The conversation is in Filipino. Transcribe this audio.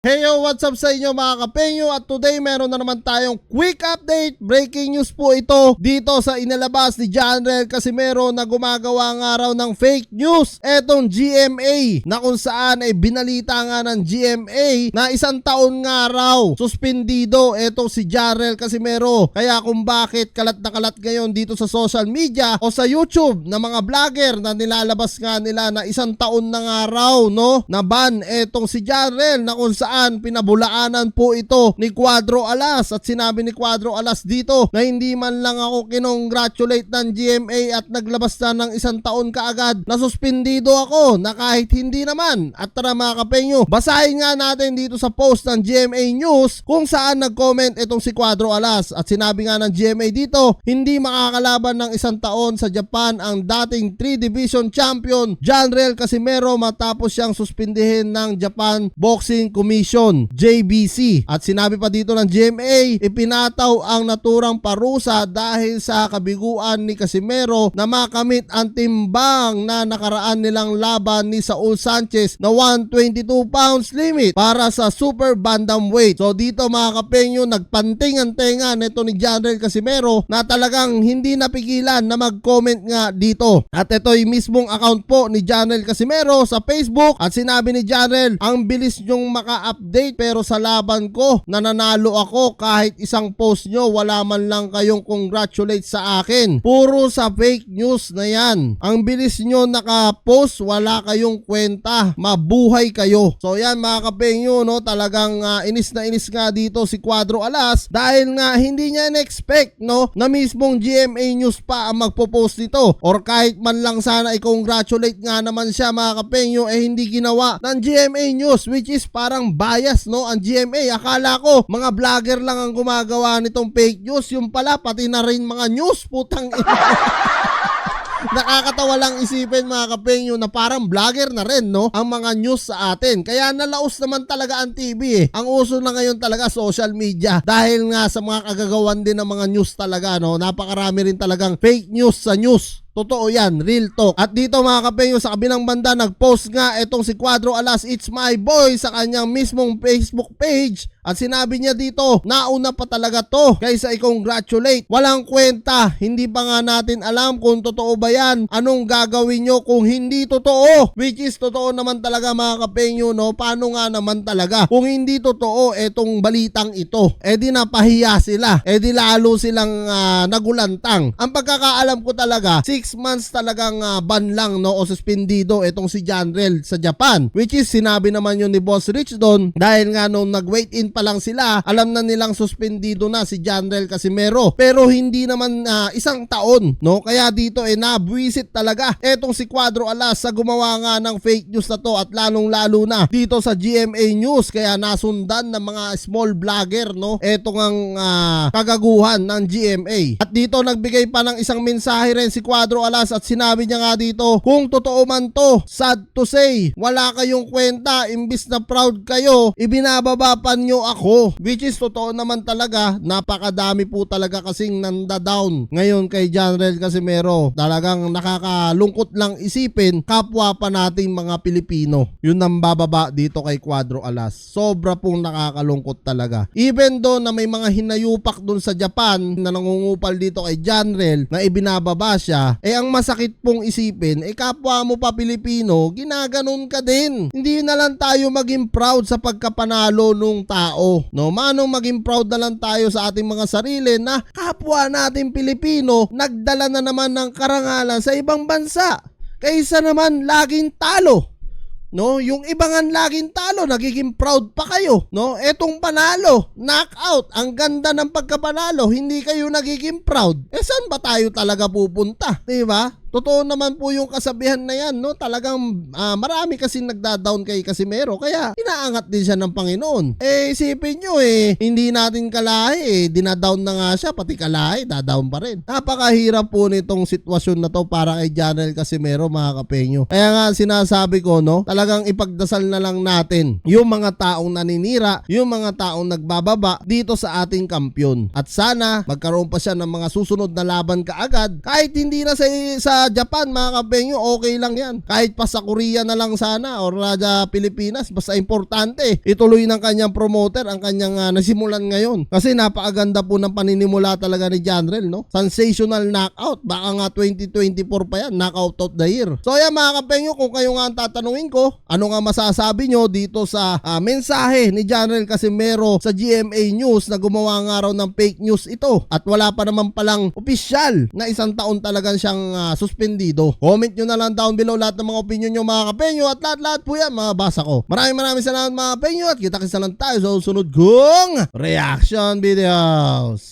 Hey yo, what's up sa inyo mga kapenyo? At today meron na naman tayong quick update. Breaking news po ito dito sa inilabas ni Janrel Casimero na gumagawa nga raw ng fake news. Etong GMA na kung saan ay binalita nga ng GMA na 1 taon nga raw suspendido etong si Janrel Casimero. Kaya kung bakit kalat na kalat ngayon dito sa social media o sa YouTube na mga vlogger na nilalabas nga nila na 1 taon na nga raw na ban etong si Janrel na kung saan pinabulaanan po ito ni Cuadro Alas. At sinabi ni Cuadro Alas dito na hindi man lang ako kinongratulate ng GMA at naglabas na ng 1 taon kaagad na suspendido ako, na kahit hindi naman. At tara mga kapenyo, basahin nga natin dito sa post ng GMA News kung saan nag-comment itong si Cuadro Alas. At sinabi nga ng GMA dito, hindi makakalaban ng 1 taon sa Japan ang dating 3 Division Champion Janrel Casimero matapos siyang suspindihin ng Japan Boxing Commission JBC. At sinabi pa dito ng GMA, ipinataw ang naturang parusa dahil sa kabiguan ni Casimero na makamit ang timbang na nakaraan nilang laban ni Saul Sanchez na 122 pounds limit para sa super bantamweight. So dito mga kapenyo, nagpanting ang tenga nito ni Janrel Casimero na talagang hindi napigilan na mag-comment nga dito. At ito yung mismong account po ni Janrel Casimero sa Facebook. At sinabi ni Janrel, ang bilis nyong maka-update pero sa laban ko nananalo ako, kahit isang post nyo wala man lang kayong congratulate sa akin. Puro sa fake news na yan. Ang bilis nyo naka-post, wala kayong kwenta. Mabuhay kayo. So yan mga kapenyo, talagang inis na inis nga dito si Cuadro Alas dahil nga hindi niya na-expect na mismong GMA News pa ang magpo-post nito, or kahit man lang sana i-congratulate nga naman siya mga kapenyo, hindi ginawa ng GMA News, which is parang bias ang GMA. Akala ko mga vlogger lang ang gumagawa nitong fake news, yung pala pati na rin mga news, putang ina. Nakakatawa lang isipin mga kapenyo na parang vlogger na rin ang mga news sa atin. Kaya nalaos naman talaga ang TV Ang uso na ngayon talaga social media dahil nga sa mga kagagawan din ng mga news talaga napakarami rin talagang fake news sa news. Totoo yan, real talk. At dito mga kapenyo, sa kabilang banda, nag-post nga itong si Cuadro Alas, it's my boy, sa kanyang mismong Facebook page. At sinabi niya dito, nauna pa talaga to kaysa i-congratulate. Walang kwenta, hindi pa nga natin alam kung totoo ba yan. Anong gagawin nyo kung hindi totoo? Which is totoo naman talaga mga kapenyo, paano nga naman talaga kung hindi totoo etong balitang ito? Di napahiya sila, di lalo silang nagulantang. Ang pagkakaalam ko talaga, 6 months talagang ban lang o suspendido itong si Janrel sa Japan, which is sinabi naman yun ni Boss Rich doon dahil nga nung nag-wait in pa lang sila, alam na nilang suspendido na si Janrel Casimero, pero hindi naman 1 taon kaya dito nabwisit talaga etong si Cuadro Alas sa gumawa nga ng fake news na to, at lalong lalo na dito sa GMA News. Kaya nasundan ng mga small vlogger etong ang kagaguhan ng GMA. At dito nagbigay pa ng isang mensahe rin si Cuadro Alas at sinabi niya nga dito, kung totoo man to, sad to say, wala kayong kwenta, imbis na proud kayo, ibinababa pa nyo ako. Which is totoo naman talaga, napakadami po talaga kasing nanda-down ngayon kay Janrel Casimero. Talagang nakakalungkot lang isipin, kapwa pa nating mga Pilipino yun ang bababa dito kay Cuadro Alas. Sobra pong nakakalungkot talaga. Even though na may mga hinayupak dun sa Japan na nangungupal dito kay Janrel na ibinababa siya, ang masakit pong isipin, kapwa mo pa Pilipino, ginaganon ka din. Hindi na lang tayo maging proud sa pagkapanalo nung tao. Manong maging proud na lang tayo sa ating mga sarili na kapwa natin Pilipino, nagdala na naman ng karangalan sa ibang bansa. Kaysa naman laging talo. Yung ibang laging talo, nagiging proud pa kayo. Etong panalo, knockout, ang ganda ng pagkapanalo, hindi kayo nagiging proud. Saan ba tayo talaga pupunta? Diba? Totoo naman po yung kasabihan na yan, talagang marami kasi nagda-down kay Casimero, kaya inaangat din siya ng Panginoon. Isipin nyo hindi natin kalahi, dinadown na nga siya, pati kalahi, dadown pa rin. Napakahirap po nitong sitwasyon na to para kay Janrel Casimero mga kapenyo. Kaya nga sinasabi ko, talagang ipagdasal na lang natin yung mga taong naninira, yung mga taong nagbababa dito sa ating kampyon. At sana magkaroon pa siya ng mga susunod na laban kaagad, kahit hindi na sa sa Japan mga kapenyo, okay lang yan. Kahit pa sa Korea na lang sana or sa Pilipinas, basta importante ituloy ng kanyang promoter ang kanyang nasimulan ngayon. Kasi napakaganda po ng paninimula talaga ni Janrel, no? Sensational knockout. Baka nga 2024 pa yan, knockout of the year. So yan mga kapenyo, kung kayo nga ang tatanungin ko, ano nga masasabi nyo dito sa mensahe ni Janrel Casimero sa GMA News na gumawa nga raw ng fake news ito at wala pa naman palang opisyal na 1 taon talagang siyang suspendido. Comment nyo na lang down below lahat ng mga opinion nyo mga kapenyo at lahat po yan mababasa ko. Maraming salamat mga kapenyo at kita-kits na lang tayo sa susunod kong reaction videos.